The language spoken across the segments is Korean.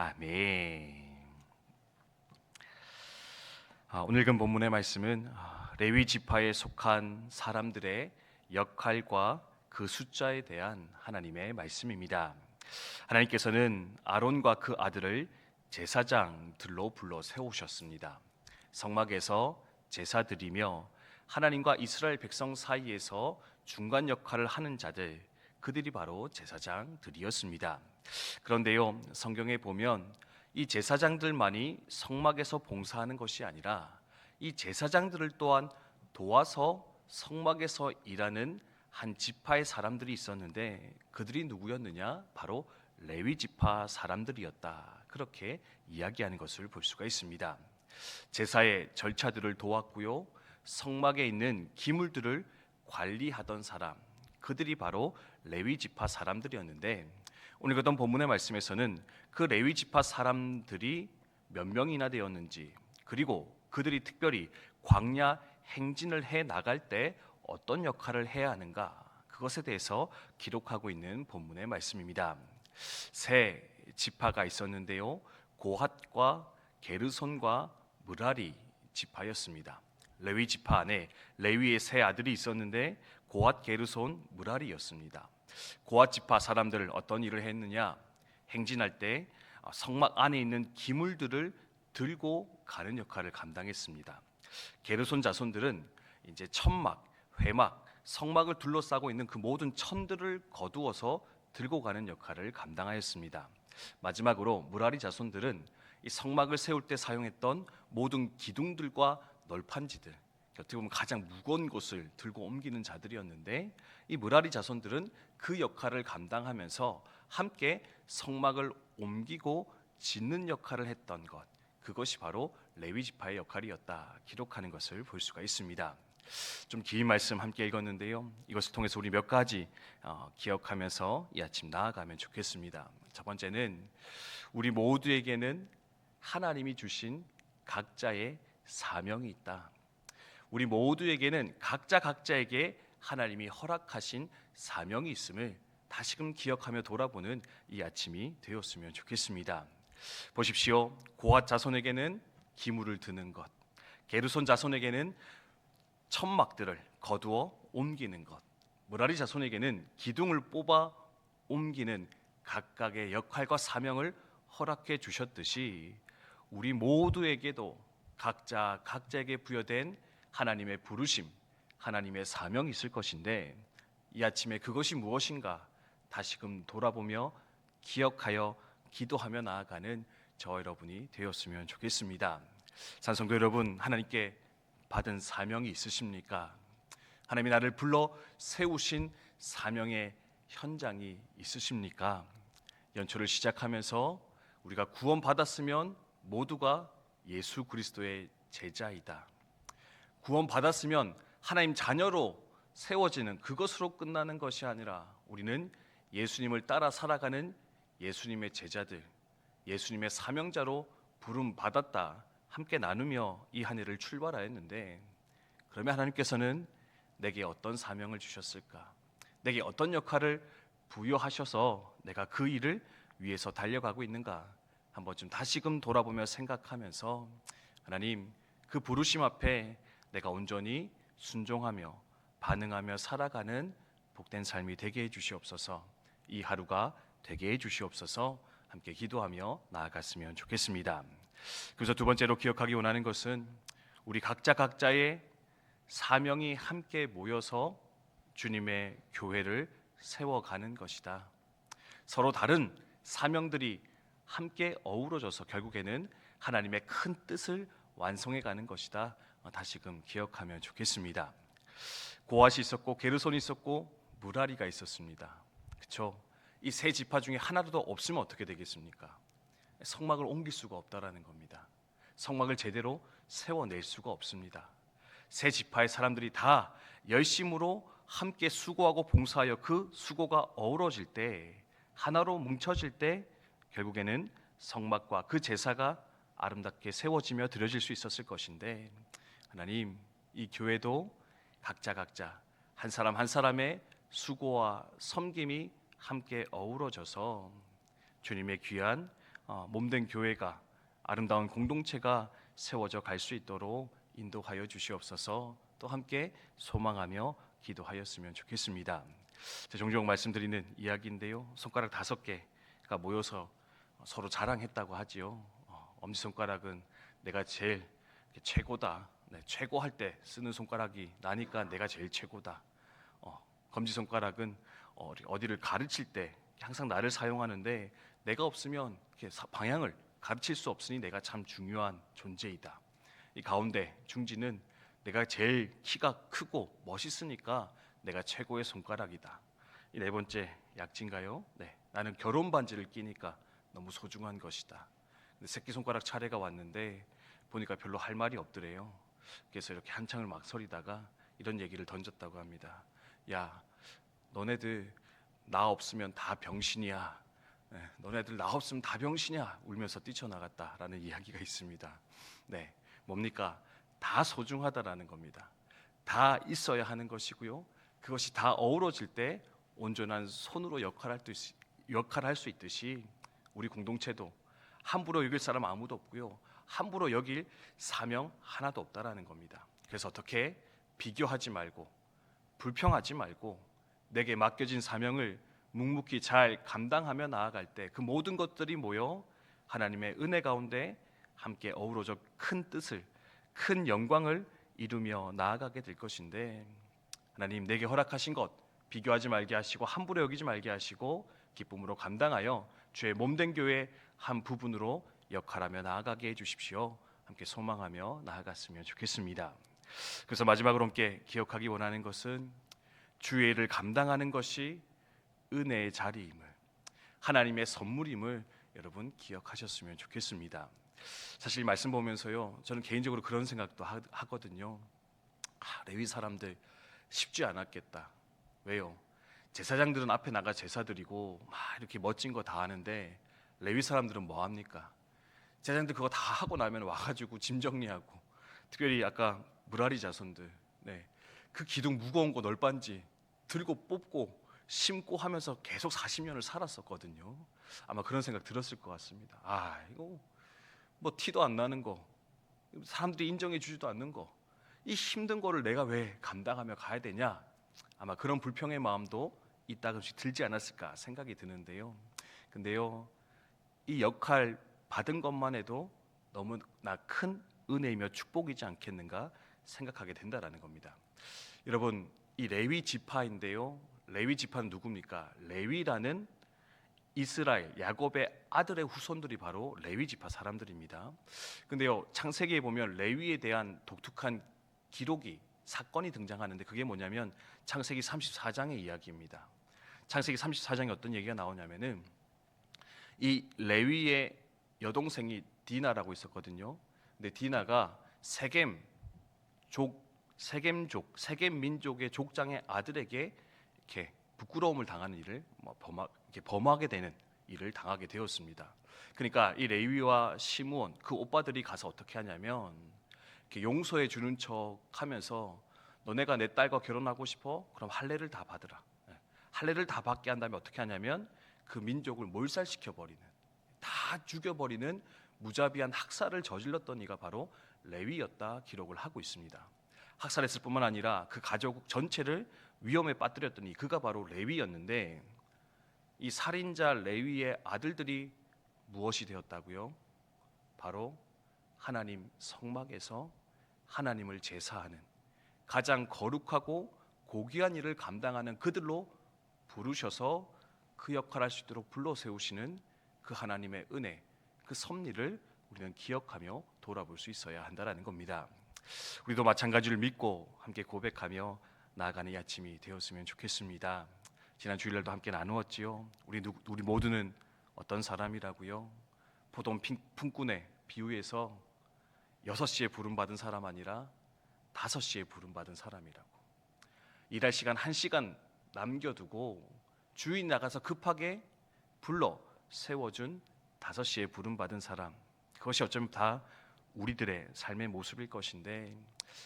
아멘. 오늘 읽은 본문의 말씀은 레위 지파에 속한 사람들의 역할과 그 숫자에 대한 하나님의 말씀입니다. 하나님께서는 아론과 그 아들을 제사장들로 불러 세우셨습니다. 성막에서 제사 드리며 하나님과 이스라엘 백성 사이에서 중간 역할을 하는 자들, 그들이 바로 제사장들이었습니다. 그런데요, 성경에 보면 이 제사장들만이 성막에서 봉사하는 것이 아니라 이 제사장들을 또한 도와서 성막에서 일하는 한 지파의 사람들이 있었는데, 그들이 누구였느냐? 바로 레위 지파 사람들이었다. 그렇게 이야기하는 것을 볼 수가 있습니다. 제사의 절차들을 도왔고요, 성막에 있는 기물들을 관리하던 사람, 그들이 바로 레위 지파 사람들이었는데, 오늘 어떤 본문의 말씀에서는 그 레위 지파 사람들이 몇 명이나 되었는지, 그리고 그들이 특별히 광야 행진을 해 나갈 때 어떤 역할을 해야 하는가, 그것에 대해서 기록하고 있는 본문의 말씀입니다. 세 지파가 있었는데요, 고핫과 게르손과 므라리 지파였습니다. 레위 지파 안에 레위의 세 아들이 있었는데 고핫, 게르손, 므라리였습니다. 고핫 지파 사람들 어떤 일을 했느냐? 행진할 때 성막 안에 있는 기물들을 들고 가는 역할을 감당했습니다. 게르손 자손들은 이제 천막, 회막, 성막을 둘러싸고 있는 그 모든 천들을 거두어서 들고 가는 역할을 감당하였습니다. 마지막으로 므라리 자손들은 이 성막을 세울 때 사용했던 모든 기둥들과 널판지들, 어떻게 보면 가장 무거운 곳을 들고 옮기는 자들이었는데, 이 므라리 자손들은 그 역할을 감당하면서 함께 성막을 옮기고 짓는 역할을 했던 것, 그것이 바로 레위 지파의 역할이었다 기록하는 것을 볼 수가 있습니다. 좀 긴 말씀 함께 읽었는데요, 이것을 통해서 우리 몇 가지 기억하면서 이 아침 나아가면 좋겠습니다. 첫 번째는 우리 모두에게는 하나님이 주신 각자의 사명이 있다. 우리 모두에게는 각자에게 하나님이 허락하신 사명이 있음을 다시금 기억하며 돌아보는 이 아침이 되었으면 좋겠습니다. 보십시오. 고핫 자손에게는 기물을 드는 것, 게르손 자손에게는 천막들을 거두어 옮기는 것, 므라리 자손에게는 기둥을 뽑아 옮기는 각각의 역할과 사명을 허락해 주셨듯이, 우리 모두에게도 각자에게 부여된 하나님의 부르심, 하나님의 사명이 있을 것인데, 이 아침에 그것이 무엇인가 다시금 돌아보며 기억하여 기도하며 나아가는 저 여러분이 되었으면 좋겠습니다. 산성도 여러분, 하나님께 받은 사명이 있으십니까? 하나님이 나를 불러 세우신 사명의 현장이 있으십니까? 연초를 시작하면서 우리가 구원받았으면 모두가 예수 그리스도의 제자이다, 구원받았으면 하나님 자녀로 세워지는 그것으로 끝나는 것이 아니라 우리는 예수님을 따라 살아가는 예수님의 제자들, 예수님의 사명자로 부름받았다, 함께 나누며 이 한 해를 출발하였는데, 그러면 하나님께서는 내게 어떤 사명을 주셨을까? 내게 어떤 역할을 부여하셔서 내가 그 일을 위해서 달려가고 있는가? 한번 좀 다시금 돌아보며 생각하면서, 하나님, 그 부르심 앞에 내가 온전히 순종하며 반응하며 살아가는 복된 삶이 되게 해주시옵소서. 이 하루가 되게 해주시옵소서. 함께 기도하며 나아갔으면 좋겠습니다. 그래서 두 번째로 기억하기 원하는 것은 우리 각자의 사명이 함께 모여서 주님의 교회를 세워가는 것이다. 서로 다른 사명들이 함께 어우러져서 결국에는 하나님의 큰 뜻을 완성해가는 것이다. 다시금 기억하면 좋겠습니다. 고핫이 있었고 게르손이 있었고 므라리가 있었습니다. 그렇죠? 이 세 지파 중에 하나도 없으면 어떻게 되겠습니까? 성막을 옮길 수가 없다라는 겁니다. 성막을 제대로 세워낼 수가 없습니다. 세 지파의 사람들이 다 열심으로 함께 수고하고 봉사하여 그 수고가 어우러질 때, 하나로 뭉쳐질 때 결국에는 성막과 그 제사가 아름답게 세워지며 드려질 수 있었을 것인데, 하나님, 이 교회도 각자 한 사람 한 사람의 수고와 섬김이 함께 어우러져서 주님의 귀한 몸된 교회가, 아름다운 공동체가 세워져 갈 수 있도록 인도하여 주시옵소서. 또 함께 소망하며 기도하였으면 좋겠습니다. 종종 말씀드리는 이야기인데요, 손가락 5개가 모여서 서로 자랑했다고 하지요. 엄지손가락은 내가 제일 최고다. 최고할 때 쓰는 손가락이 나니까 내가 제일 최고다. 검지손가락은 어디를 가르칠 때 항상 나를 사용하는데 내가 없으면 방향을 가르칠 수 없으니 내가 참 중요한 존재이다. 이 가운데 중지는 내가 제일 키가 크고 멋있으니까 내가 최고의 손가락이다. 이 4번째 약진가요? 나는 결혼 반지를 끼니까 너무 소중한 것이다. 근데 새끼손가락 차례가 왔는데 보니까 별로 할 말이 없더래요. 그래서 이렇게 한창을 막 서리다가 이런 얘기를 던졌다고 합니다. 야, 너네들 나 없으면 다 병신이야. 너네들 나 없으면 다 병신이야. 울면서 뛰쳐나갔다라는 이야기가 있습니다. 뭡니까? 다 소중하다라는 겁니다. 다 있어야 하는 것이고요, 그것이 다 어우러질 때 온전한 손으로 역할할 수 있듯이 우리 공동체도 함부로 여길 사람 아무도 없고요, 함부로 여길 사명 하나도 없다라는 겁니다. 그래서 어떻게 비교하지 말고 불평하지 말고 내게 맡겨진 사명을 묵묵히 잘 감당하며 나아갈 때 그 모든 것들이 모여 하나님의 은혜 가운데 함께 어우러져 큰 뜻을, 큰 영광을 이루며 나아가게 될 것인데, 하나님 내게 허락하신 것 비교하지 말게 하시고 함부로 여기지 말게 하시고 기쁨으로 감당하여 주의 몸된 교회 한 부분으로 역할하며 나아가게 해주십시오. 함께 소망하며 나아갔으면 좋겠습니다. 그래서 마지막으로 함께 기억하기 원하는 것은 주의 일을 감당하는 것이 은혜의 자리임을, 하나님의 선물임을 여러분 기억하셨으면 좋겠습니다. 사실 말씀 보면서요, 저는 개인적으로 그런 생각도 하거든요. 레위 사람들 쉽지 않았겠다. 왜요? 제사장들은 앞에 나가 제사 드리고 막 이렇게 멋진 거 다 하는데 레위 사람들은 뭐 합니까? 제사장들 그거 다 하고 나면 와가지고 짐 정리하고, 특별히 아까 무라리 자손들, 그 기둥 무거운 거 널빤지 들고 뽑고 심고 하면서 계속 40년을 살았었거든요. 아마 그런 생각 들었을 것 같습니다. 이거 뭐 티도 안 나는 거, 사람들이 인정해 주지도 않는 거, 이 힘든 거를 내가 왜 감당하며 가야 되냐, 아마 그런 불평의 마음도 이따금씩 들지 않았을까 생각이 드는데요. 근데요, 이 역할 받은 것만 해도 너무나 큰 은혜이며 축복이지 않겠는가 생각하게 된다라는 겁니다. 여러분, 이 레위 지파인데요, 레위 지파는 누굽니까? 레위라는 이스라엘 야곱의 아들의 후손들이 바로 레위 지파 사람들입니다. 근데요, 창세기에 보면 레위에 대한 독특한 기록이, 사건이 등장하는데 그게 뭐냐면 창세기 34장의 이야기입니다. 창세기 34장에 어떤 얘기가 나오냐면은 이 레위의 여동생이 디나라고 있었거든요. 근데 디나가 세겜 민족의 족장의 아들에게 이렇게 부끄러움을 당하는 일을 범하게 되는 일을 당하게 되었습니다. 그러니까 이 레위와 시므온 그 오빠들이 가서 어떻게 하냐면 이렇게 용서해 주는 척하면서 너네가 내 딸과 결혼하고 싶어? 그럼 할례를 다 받으라. 할례를 다 받게 한 다음에 어떻게 하냐면 그 민족을 몰살시켜 버리는, 다 죽여버리는 무자비한 학살을 저질렀던 이가 바로 레위였다 기록을 하고 있습니다. 학살했을 뿐만 아니라 그 가족 전체를 위험에 빠뜨렸던 이 그가 바로 레위였는데, 이 살인자 레위의 아들들이 무엇이 되었다고요? 바로 하나님 성막에서 하나님을 제사하는, 가장 거룩하고 고귀한 일을 감당하는 그들로 부르셔서 그 역할을 할 수 있도록 불러 세우시는 그 하나님의 은혜, 그 섭리를 우리는 기억하며 돌아볼 수 있어야 한다라는 겁니다. 우리도 마찬가지를 믿고 함께 고백하며 나아가는 이 아침이 되었으면 좋겠습니다. 지난 주일날도 함께 나누었지요. 우리 모두는 어떤 사람이라고요? 포동 품꾼의 비유에서 6시에 부름받은 사람 아니라 5시에 부름받은 사람이라고. 일할 시간 1시간 남겨두고 주인 나가서 급하게 불러 세워준 5시에 부름받은 사람, 그것이 어쩌면 다 우리들의 삶의 모습일 것인데,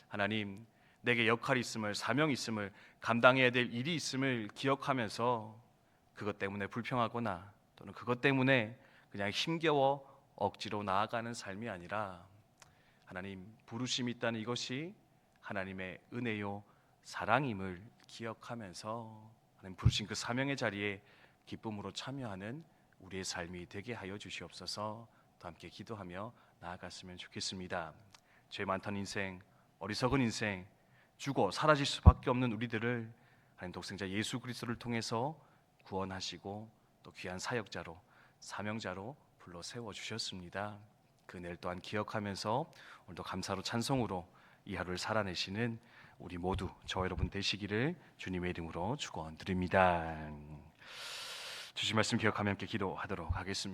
하나님 내게 역할이 있음을, 사명이 있음을, 감당해야 될 일이 있음을 기억하면서 그것 때문에 불평하거나 또는 그것 때문에 그냥 힘겨워 억지로 나아가는 삶이 아니라 하나님 부르심이 있다는 이것이 하나님의 은혜요 사랑임을 기억하면서 하나님 부르신 그 사명의 자리에 기쁨으로 참여하는 우리의 삶이 되게 하여 주시옵소서. 또 함께 기도하며 나아갔으면 좋겠습니다. 죄 많던 인생, 어리석은 인생, 죽어 사라질 수밖에 없는 우리들을 하나님 독생자 예수 그리스도를 통해서 구원하시고 또 귀한 사역자로 사명자로 불러 세워 주셨습니다. 그 은혜를 또한 기억하면서 오늘도 감사로 찬송으로 이 하루를 살아내시는 우리 모두 저와 여러분 되시기를 주님의 이름으로 축원드립니다. 주신 말씀 기억하며 함께 기도하도록 하겠습니다.